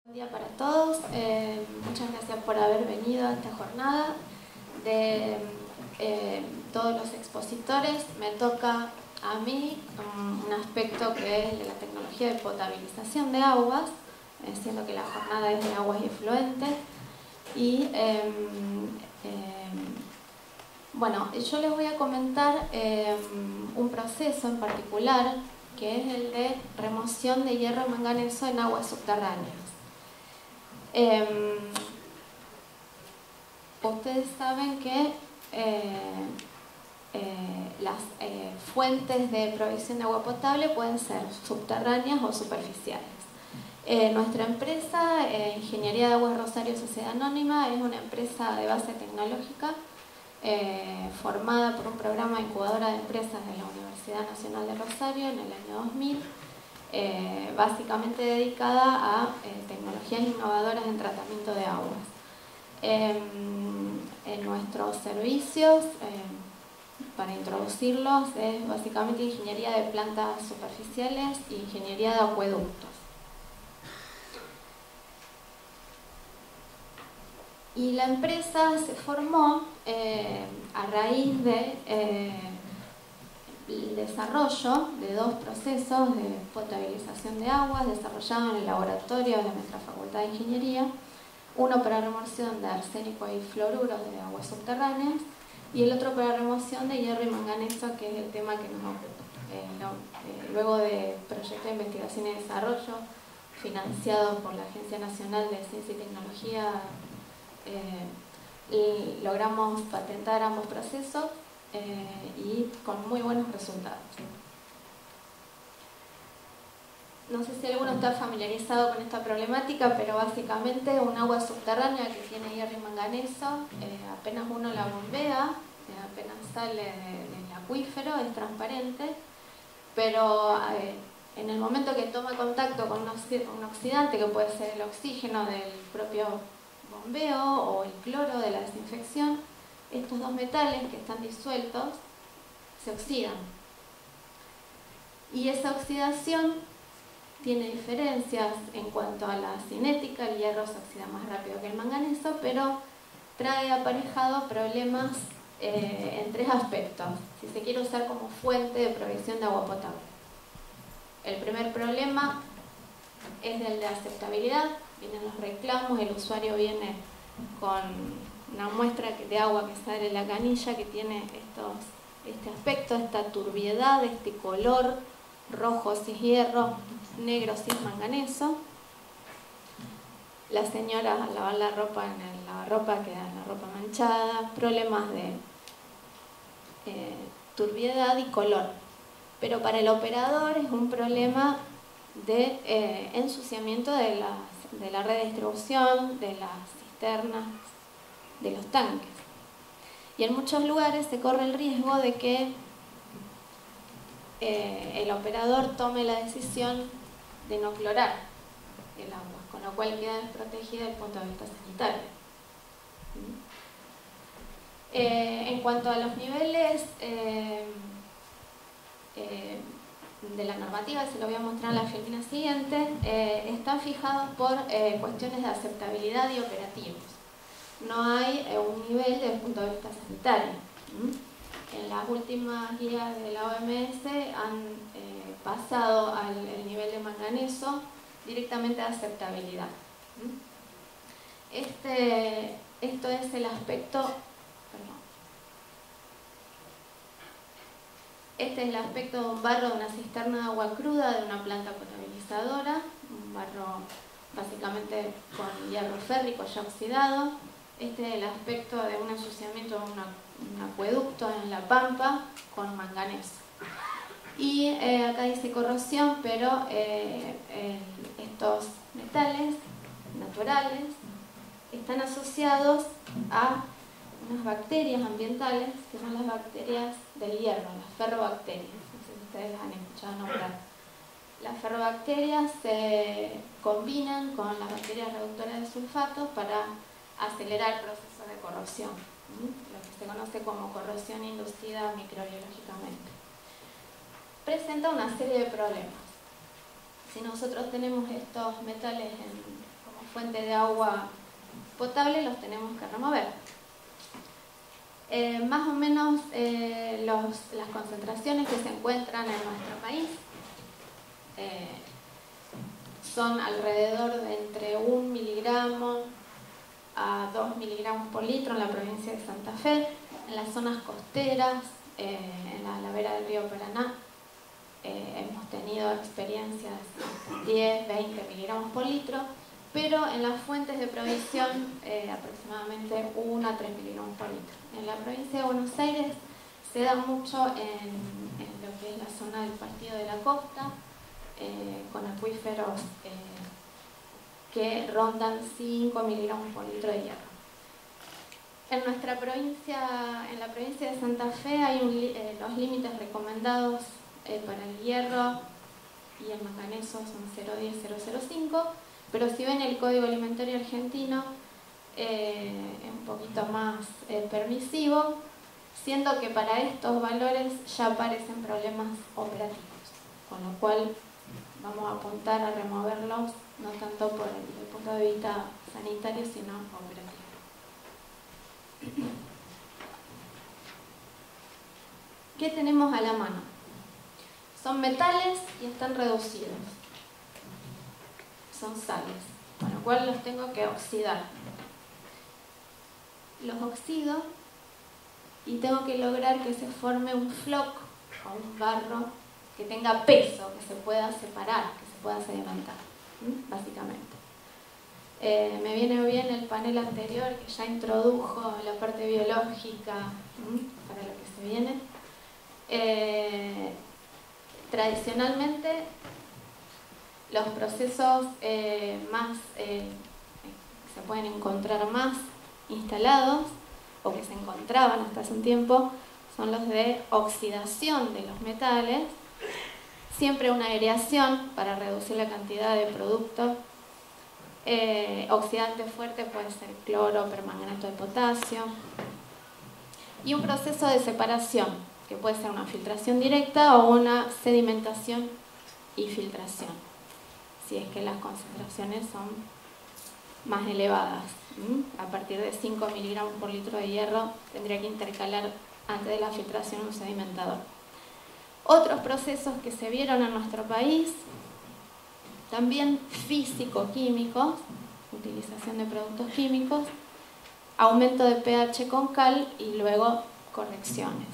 Buen día para todos, muchas gracias por haber venido a esta jornada. De todos los expositores me toca a mí un aspecto que es de la tecnología de potabilización de aguas, siendo que la jornada es de aguas y efluentes. Y bueno, yo les voy a comentar un proceso en particular que es el de remoción de hierro y manganeso en aguas subterráneas. Ustedes saben que las fuentes de provisión de agua potable pueden ser subterráneas o superficiales. Nuestra empresa, Ingeniería de Aguas Rosario Sociedad Anónima, es una empresa de base tecnológica formada por un programa de incubadora de empresas de la Universidad Nacional de Rosario en el año 2000. Básicamente dedicada a tecnologías innovadoras en tratamiento de aguas. En nuestros servicios, para introducirlos, es básicamente ingeniería de plantas superficiales e ingeniería de acueductos. Y la empresa se formó a raíz de el desarrollo de dos procesos de potabilización de aguas desarrollados en el laboratorio de nuestra Facultad de Ingeniería, uno para remoción de arsénico y fluoruros de aguas subterráneas y el otro para remoción de hierro y manganeso, que es el tema que nos ocupa. Luego de proyecto de investigación y desarrollo financiado por la Agencia Nacional de Ciencia y Tecnología, logramos patentar ambos procesos y con muy buenos resultados. No sé si alguno está familiarizado con esta problemática, pero básicamente un agua subterránea que tiene hierro y manganeso, apenas uno la bombea, apenas sale del acuífero, es transparente, pero en el momento que toma contacto con un oxidante, que puede ser el oxígeno del propio bombeo o el cloro de la desinfección, estos dos metales que están disueltos se oxidan. Y esa oxidación tiene diferencias en cuanto a la cinética. El hierro se oxida más rápido que el manganeso, pero trae aparejado problemas en tres aspectos, si se quiere usar como fuente de provisión de agua potable. El primer problema es el de aceptabilidad. Vienen los reclamos, el usuario viene con una muestra de agua que sale de la canilla que tiene este aspecto, esta turbiedad, este color rojo si es hierro, negro si es manganeso. La señora al lavar la ropa en el lavarropa queda la ropa manchada, problemas de turbiedad y color. Pero para el operador es un problema de ensuciamiento de la red de distribución, de las cisternas, de los tanques. Y en muchos lugares se corre el riesgo de que el operador tome la decisión de no clorar el agua, con lo cual queda desprotegida desde el punto de vista sanitario. En cuanto a los niveles de la normativa, se lo voy a mostrar en la filatina siguiente, están fijados por cuestiones de aceptabilidad y operativos. No hay un nivel desde el punto de vista sanitario. En las últimas guías de la OMS han pasado al nivel de manganeso directamente a aceptabilidad. Esto es el aspecto, este es el aspecto de un barro de una cisterna de agua cruda de una planta potabilizadora, un barro básicamente con hierro férrico ya oxidado. Este es el aspecto de un ensuciamiento de un acueducto en La Pampa con manganeso. Y acá dice corrosión, pero estos metales naturales están asociados a unas bacterias ambientales que son las bacterias del hierro, las ferrobacterias. No sé si ustedes las han escuchado nombrar. Las ferrobacterias se combinan con las bacterias reductoras de sulfatos para acelerar el proceso de corrosión, lo que se conoce como corrosión inducida microbiológicamente. Presenta una serie de problemas. Si nosotros tenemos estos metales como fuente de agua potable, los tenemos que remover. Más o menos las concentraciones que se encuentran en nuestro país son alrededor de entre 1 miligramo a 2 miligramos por litro en la provincia de Santa Fe. En las zonas costeras, en la ladera del río Paraná, hemos tenido experiencias de 10, 20 miligramos por litro, pero en las fuentes de provisión aproximadamente 1 a 3 miligramos por litro. En la provincia de Buenos Aires se da mucho en lo que es la zona del Partido de la Costa, con acuíferos que rondan 5 miligramos por litro de hierro. En nuestra provincia, en la provincia de Santa Fe, hay los límites recomendados para el hierro y el manganeso son 0,10, 0,05, pero si ven el Código Alimentario Argentino es un poquito más permisivo, siendo que para estos valores ya aparecen problemas operativos, con lo cual vamos a apuntar a removerlos no tanto por el punto de vista sanitario, sino operativo. ¿Qué tenemos a la mano? Son metales y están reducidos. Son sales, con lo cual los tengo que oxidar. Los oxido y tengo que lograr que se forme un floc o un barro que tenga peso, que se pueda separar, que se pueda sedimentar, básicamente. Me viene bien el panel anterior que ya introdujo la parte biológica para lo que se viene. Tradicionalmente los procesos se pueden encontrar más instalados o que se encontraban hasta hace un tiempo son los de oxidación de los metales, siempre una aireación para reducir la cantidad de producto. Oxidante fuerte puede ser cloro, permanganato de potasio, y un proceso de separación que puede ser una filtración directa o una sedimentación y filtración, si es que las concentraciones son más elevadas. A partir de 5 miligramos por litro de hierro tendría que intercalar antes de la filtración un sedimentador. Otros procesos que se vieron en nuestro país, también físico-químicos, utilización de productos químicos, aumento de pH con cal y luego correcciones.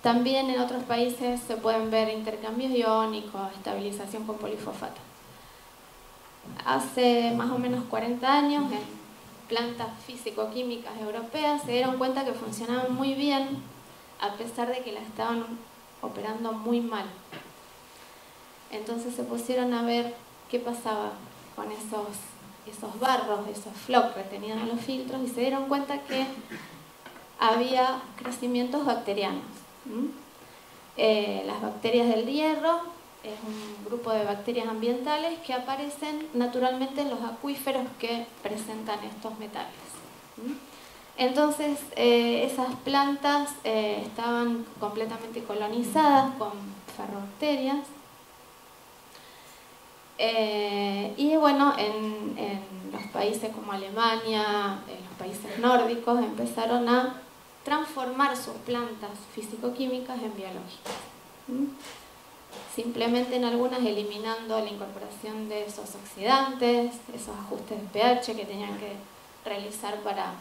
También en otros países se pueden ver intercambios iónicos, estabilización con polifosfato. Hace más o menos 40 años, en plantas físico-químicas europeas, se dieron cuenta que funcionaban muy bien, a pesar de que la estaban operando muy mal. Entonces se pusieron a ver qué pasaba con esos barros, esos flocs retenidos en los filtros, y se dieron cuenta que había crecimientos bacterianos. Las bacterias del hierro es un grupo de bacterias ambientales que aparecen naturalmente en los acuíferos que presentan estos metales. Entonces esas plantas estaban completamente colonizadas con ferrobacterias. Y bueno, en los países como Alemania, en los países nórdicos, empezaron a transformar sus plantas físico-químicas en biológicas. Simplemente en algunas eliminando la incorporación de esos oxidantes, esos ajustes de pH que tenían que realizar para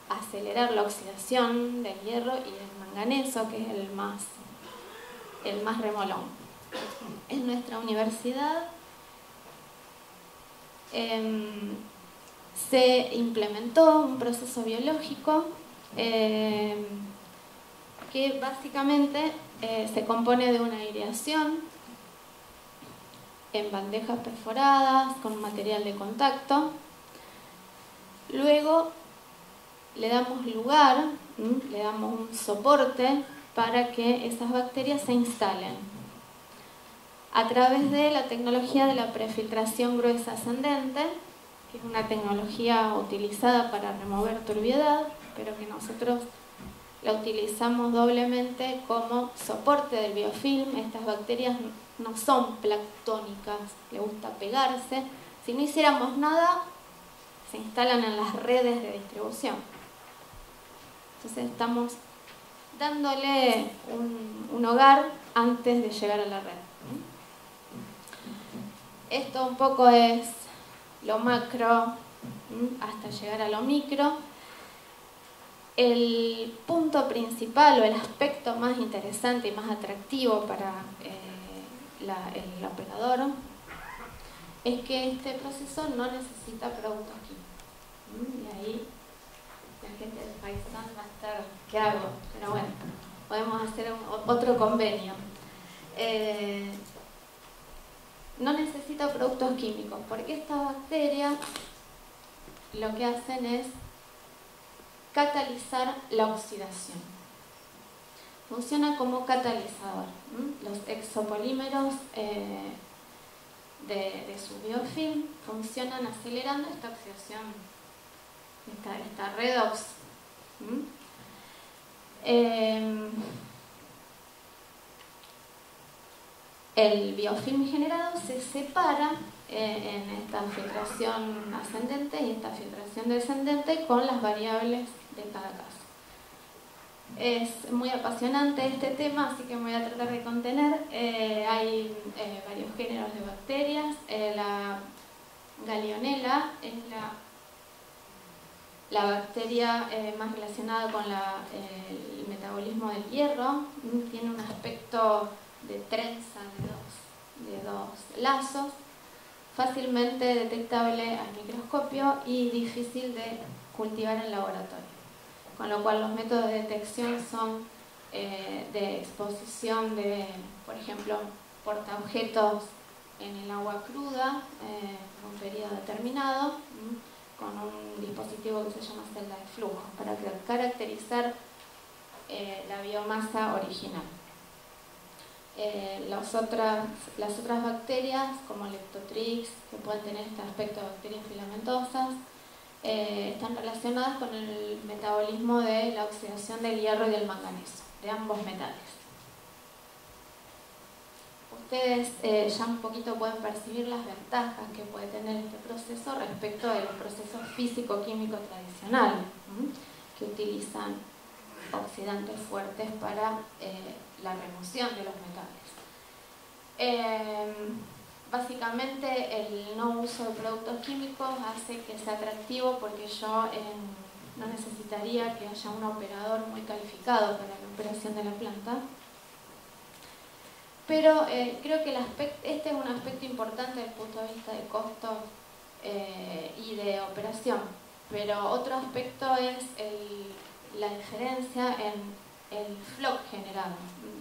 acelerar la oxidación del hierro y del manganeso, que es el más remolón. En nuestra universidad se implementó un proceso biológico que básicamente se compone de una aireación en bandejas perforadas con material de contacto. Luego le damos lugar, le damos un soporte para que esas bacterias se instalen a través de la tecnología de la prefiltración gruesa ascendente, que es una tecnología utilizada para remover turbiedad, pero que nosotros la utilizamos doblemente como soporte del biofilm. Estas bacterias no son planctónicas, le gusta pegarse. Si no hiciéramos nada, se instalan en las redes de distribución. Entonces estamos dándole un hogar antes de llegar a la red. Esto un poco es lo macro hasta llegar a lo micro. El punto principal o el aspecto más interesante y más atractivo para el operador es que este proceso no necesita productos químicos. Y ahí la gente de Paisan va a estar, ¿qué hago? Pero bueno, podemos hacer otro convenio. No necesita productos químicos, porque estas bacterias lo que hacen es catalizar la oxidación. Funciona como catalizador. Los exopolímeros de su biofilm funcionan acelerando esta oxidación, esta redox. El biofilm generado se separa en esta filtración ascendente y esta filtración descendente con las variables de cada caso. Es muy apasionante este tema, así que me voy a tratar de contener. Hay varios géneros de bacterias. La Gallionella es la bacteria más relacionada con el metabolismo del hierro. Tiene un aspecto de trenza de dos lazos, fácilmente detectable al microscopio y difícil de cultivar en laboratorio. Con lo cual los métodos de detección son de exposición de, por ejemplo, portaobjetos en el agua cruda por un periodo determinado, con un dispositivo que se llama celda de flujo, para caracterizar la biomasa original. Las otras bacterias, como Leptotrix, que pueden tener este aspecto de bacterias filamentosas, están relacionadas con el metabolismo de la oxidación del hierro y del manganeso, de ambos metales. Ustedes ya un poquito pueden percibir las ventajas que puede tener este proceso respecto de los procesos físico-químicos tradicionales, que utilizan oxidantes fuertes para la remoción de los metales. Básicamente el no uso de productos químicos hace que sea atractivo, porque yo no necesitaría que haya un operador muy calificado para la operación de la planta. Pero creo que este es un aspecto importante desde el punto de vista de costo y de operación. Pero otro aspecto es la diferencia en el floc generado.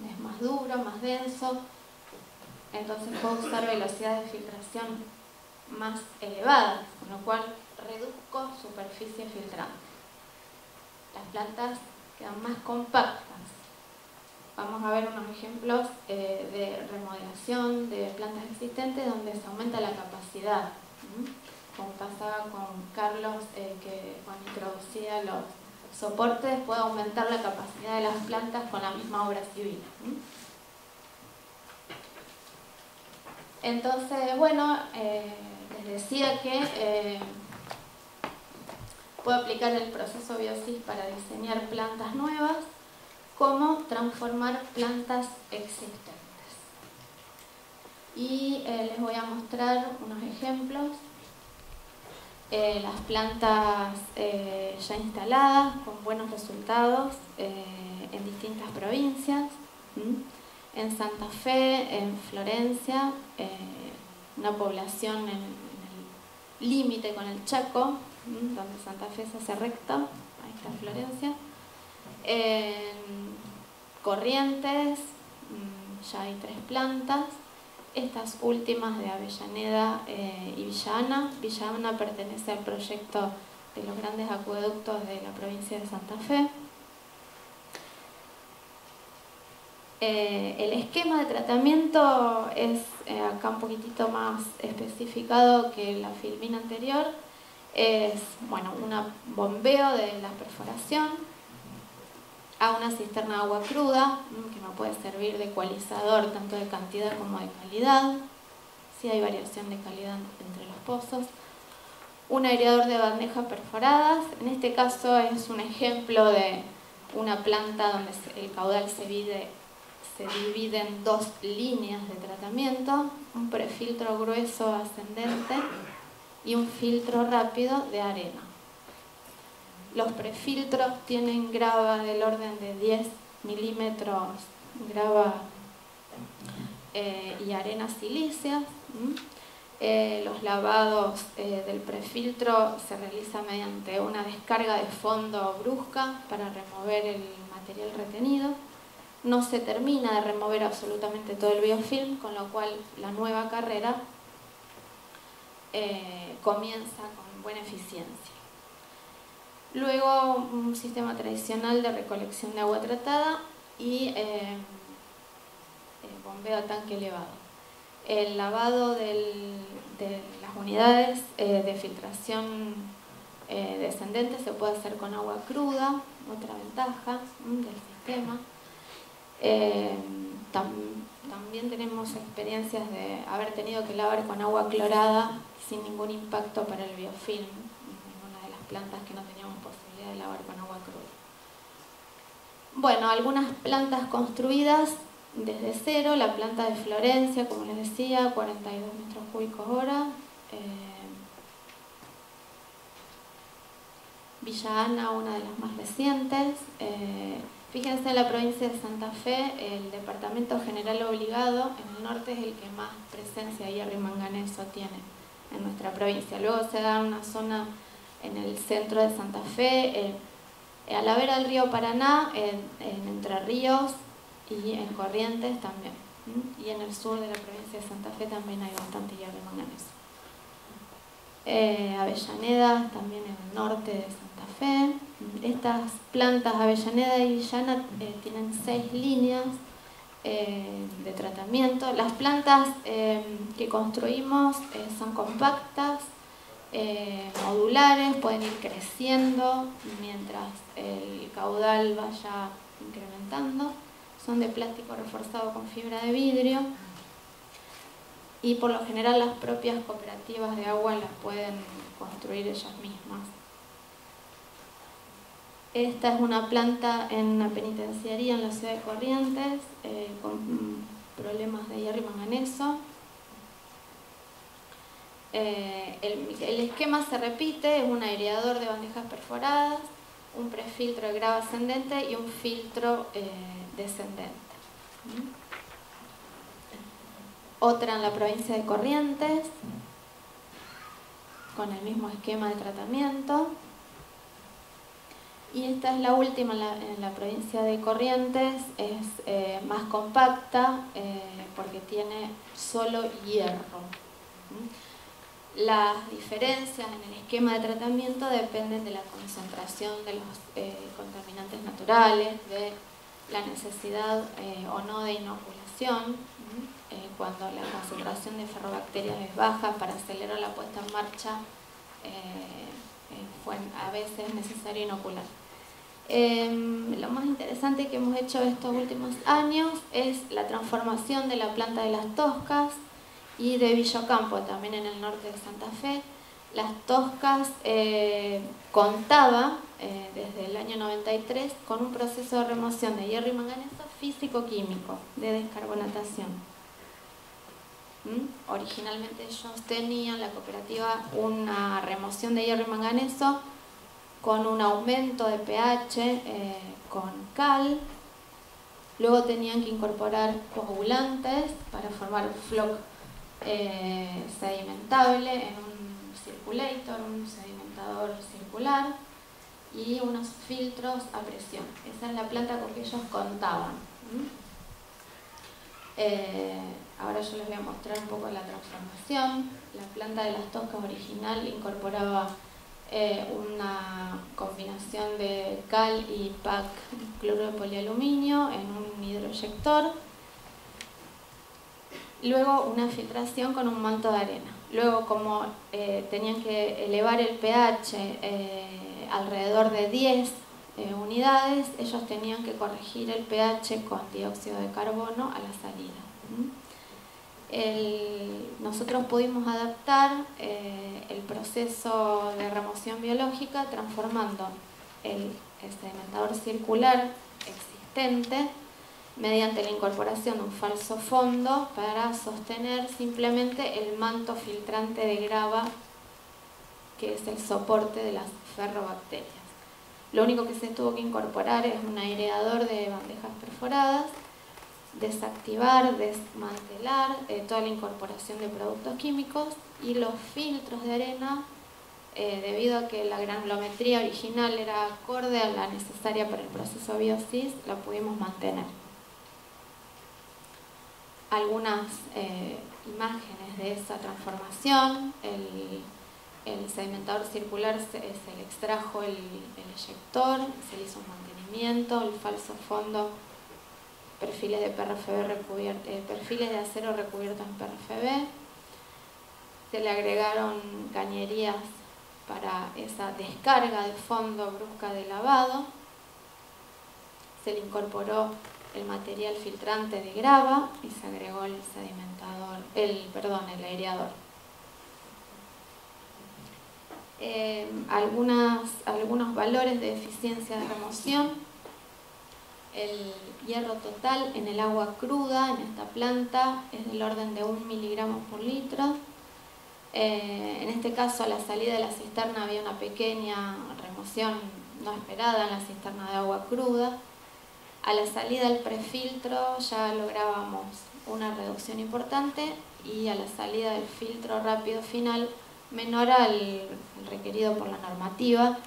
Es más duro, más denso, entonces puedo usar velocidades de filtración más elevadas, con lo cual reduzco superficie filtrante. Las plantas quedan más compactas. Vamos a ver unos ejemplos de remodelación de plantas existentes donde se aumenta la capacidad, como pasaba con Carlos, que cuando introducía los soportes puede aumentar la capacidad de las plantas con la misma obra civil. Entonces, bueno, les decía que puedo aplicar el proceso BioSys para diseñar plantas nuevas, como transformar plantas existentes. Y les voy a mostrar unos ejemplos. Las plantas ya instaladas con buenos resultados en distintas provincias. En Santa Fe, en Florencia, una población en el límite con el Chaco, donde Santa Fe se hace recta. Ahí está Florencia. En Corrientes ya hay 3 plantas. Estas últimas de Avellaneda y Villa Ana. Villa Ana pertenece al proyecto de los grandes acueductos de la provincia de Santa Fe. El esquema de tratamiento es acá un poquitito más especificado que la filmina anterior. Es, bueno, un bombeo de la perforación. a una cisterna de agua cruda, que no puede servir de ecualizador tanto de cantidad como de calidad. Sí hay variación de calidad entre los pozos. Un aireador de bandejas perforadas. En este caso es un ejemplo de una planta donde el caudal se divide en dos líneas de tratamiento, un prefiltro grueso ascendente y un filtro rápido de arena. Los prefiltros tienen grava del orden de 10 milímetros, grava y arenas silíceas. Los lavados del prefiltro se realizan mediante una descarga de fondo brusca para remover el material retenido. No se termina de remover absolutamente todo el biofilm, con lo cual la nueva carrera comienza con buena eficiencia. Luego un sistema tradicional de recolección de agua tratada y bombeo a tanque elevado. El lavado de las unidades de filtración descendente se puede hacer con agua cruda, otra ventaja del sistema. También tenemos experiencias de haber tenido que lavar con agua clorada sin ningún impacto para el biofilm, en una de las plantas que no teníamos posibilidad de lavar con agua cruda. Bueno, algunas plantas construidas desde cero, la planta de Florencia, como les decía, 42 metros cúbicos hora. Villa Ana, una de las más recientes. Fíjense, en la provincia de Santa Fe, el departamento general obligado en el norte es el que más presencia de hierro y manganeso tiene en nuestra provincia. Luego se da una zona en el centro de Santa Fe, a la vera del río Paraná, en Entre Ríos y en Corrientes también. Y en el sur de la provincia de Santa Fe también hay bastante hierro y manganeso. Avellaneda también en el norte de Santa Fe. Estas plantas Avellaneda y Villana tienen 6 líneas de tratamiento. Las plantas que construimos son compactas, modulares, pueden ir creciendo mientras el caudal vaya incrementando. Son de plástico reforzado con fibra de vidrio y por lo general las propias cooperativas de agua las pueden construir ellas mismas. Esta es una planta en una penitenciaría en la ciudad de Corrientes con problemas de hierro y manganeso. El esquema se repite, es un aireador de bandejas perforadas, un prefiltro de grava ascendente y un filtro descendente. Otra en la provincia de Corrientes, con el mismo esquema de tratamiento. Y esta es la última en la provincia de Corrientes, es más compacta porque tiene solo hierro. Las diferencias en el esquema de tratamiento dependen de la concentración de los contaminantes naturales, de la necesidad o no de inoculación, cuando la concentración de ferrobacterias es baja, para acelerar la puesta en marcha a veces necesario inocular. Lo más interesante que hemos hecho estos últimos años es la transformación de la planta de Las Toscas y de Villocampo, también en el norte de Santa Fe. Las Toscas contaba desde el año 93 con un proceso de remoción de hierro y manganeso físico-químico de descarbonatación. Originalmente ellos tenían, la cooperativa, una remoción de hierro y manganeso con un aumento de pH con cal. Luego tenían que incorporar coagulantes para formar floc sedimentable en un circulator, un sedimentador circular, y unos filtros a presión. Esa es la planta con que ellos contaban. Ahora yo les voy a mostrar un poco la transformación. La planta de Las Toscas original incorporaba una combinación de cal y PAC, cloruro de polialuminio, en un hidroyector. Luego una filtración con un manto de arena. Luego, como tenían que elevar el pH alrededor de 10 unidades, ellos tenían que corregir el pH con dióxido de carbono a la salida. Nosotros pudimos adaptar el proceso de remoción biológica transformando el sedimentador circular existente mediante la incorporación de un falso fondo para sostener simplemente el manto filtrante de grava, que es el soporte de las ferrobacterias. Lo único que se tuvo que incorporar es un aireador de bandejas perforadas, desactivar, desmantelar toda la incorporación de productos químicos, y los filtros de arena, debido a que la granulometría original era acorde a la necesaria para el proceso BioSys, la pudimos mantener. Algunas imágenes de esa transformación: el sedimentador circular se le extrajo el eyector, se le hizo un mantenimiento, el falso fondo, perfiles de PRFB perfiles de acero recubiertos en PRFB, se le agregaron cañerías para esa descarga de fondo brusca de lavado, se le incorporó el material filtrante de grava y se agregó el aireador. Algunos valores de eficiencia de remoción: el hierro total en el agua cruda en esta planta es del orden de 1 miligramo por litro. En este caso, a la salida de la cisterna había una pequeña remoción no esperada en la cisterna de agua cruda. A la salida del prefiltro ya lográbamos una reducción importante, y a la salida del filtro rápido final, menor al requerido por la normativa,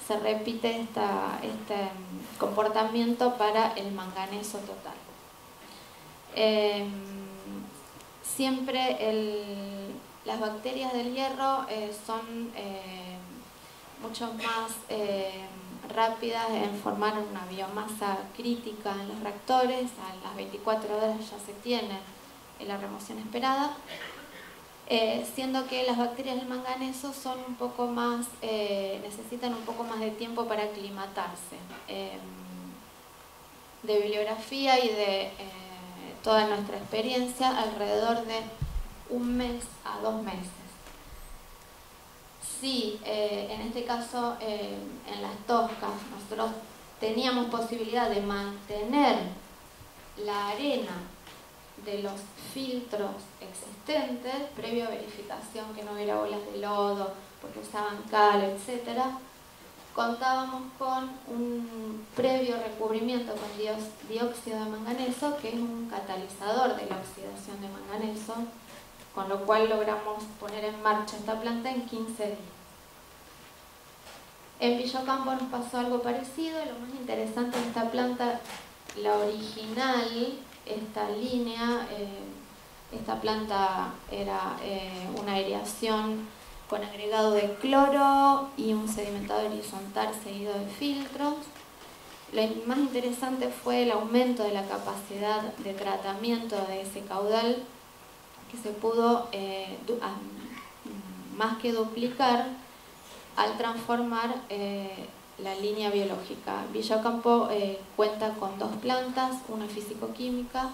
se repite este comportamiento para el manganeso total. Siempre las bacterias del hierro son mucho más rápidas en formar una biomasa crítica en los reactores. A las 24 horas ya se tiene la remoción esperada, siendo que las bacterias del manganeso son un poco más, necesitan un poco más de tiempo para aclimatarse. De bibliografía y de toda nuestra experiencia, alrededor de 1 mes a 2 meses. Si en este caso en las toscas nosotros teníamos posibilidad de mantener la arena de los filtros existentes, previo a verificación que no hubiera bolas de lodo, porque usaban cal, etc., contábamos con un previo recubrimiento con dióxido de manganeso, que es un catalizador de la oxidación de manganeso, con lo cual logramos poner en marcha esta planta en 15 días. En Villa Ocampo nos pasó algo parecido. Lo más interesante de esta planta, la original, esta línea, esta planta era una aireación con agregado de cloro y un sedimentador horizontal seguido de filtros. Lo más interesante fue el aumento de la capacidad de tratamiento de ese caudal, que se pudo más que duplicar al transformar la línea biológica. Villa Ocampo cuenta con 2 plantas, una físico-química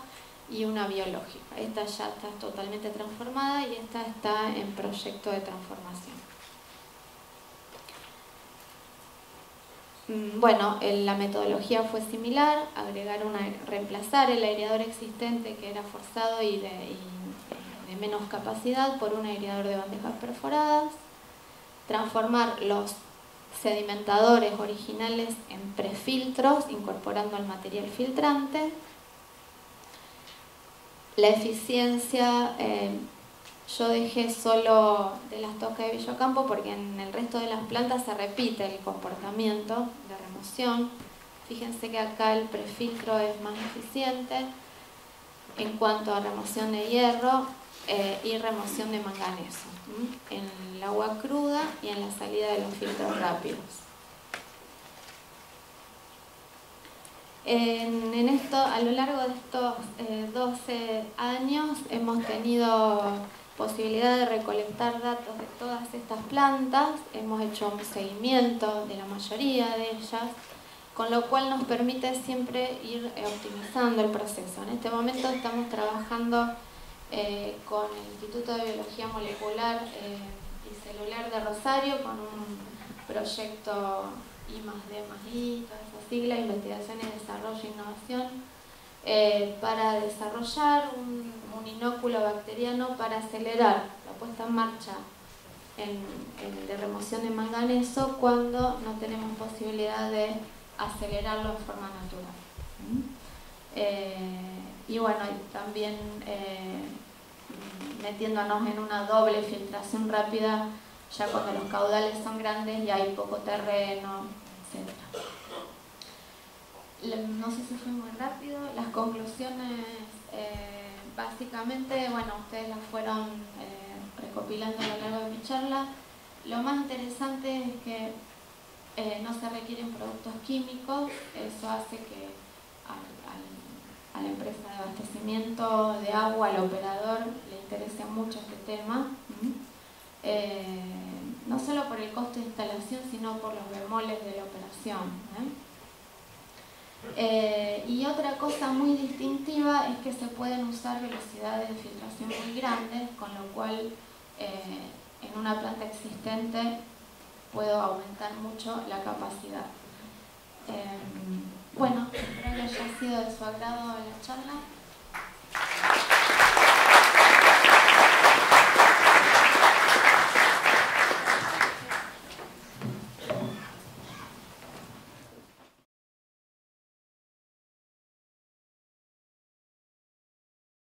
y una biológica. Esta ya está totalmente transformada y esta está en proyecto de transformación. Bueno, la metodología fue similar: reemplazar el aireador existente, que era forzado y de menos capacidad, por un aireador de bandejas perforadas, transformar los sedimentadores originales en prefiltros, incorporando el material filtrante. La eficiencia, yo dejé solo de las toscas de Villa Ocampo porque en el resto de las plantas se repite el comportamiento de remoción. Fíjense que acá el prefiltro es más eficiente en cuanto a remoción de hierro y remoción de manganeso, en el agua cruda y en la salida de los filtros rápidos. En esto, a lo largo de estos 12 años, hemos tenido posibilidad de recolectar datos de todas estas plantas. Hemos hecho un seguimiento de la mayoría de ellas con lo cual nos permite siempre ir optimizando el proceso. En este momento estamos trabajando con el Instituto de Biología Molecular y Celular de Rosario, con un proyecto I+D+I, toda esa sigla, Investigación y Desarrollo e Innovación, para desarrollar un inóculo bacteriano para acelerar la puesta en marcha de remoción de manganeso cuando no tenemos posibilidad de acelerarlo de forma natural. Y bueno, también metiéndonos en una doble filtración rápida ya cuando los caudales son grandes y hay poco terreno, etc. No sé si fue muy rápido. Las conclusiones, básicamente, bueno, ustedes las fueron recopilando a lo largo de mi charla. Lo más interesante es que no se requieren productos químicos. Eso hace que a la empresa de abastecimiento de agua, al operador, le interese mucho este tema. No solo por el costo de instalación, sino por los bemoles de la operación. Y otra cosa muy distintiva es que se pueden usar velocidades de filtración muy grandes, con lo cual en una planta existente puedo aumentar mucho la capacidad. Bueno, espero que haya sido de su agrado la charla.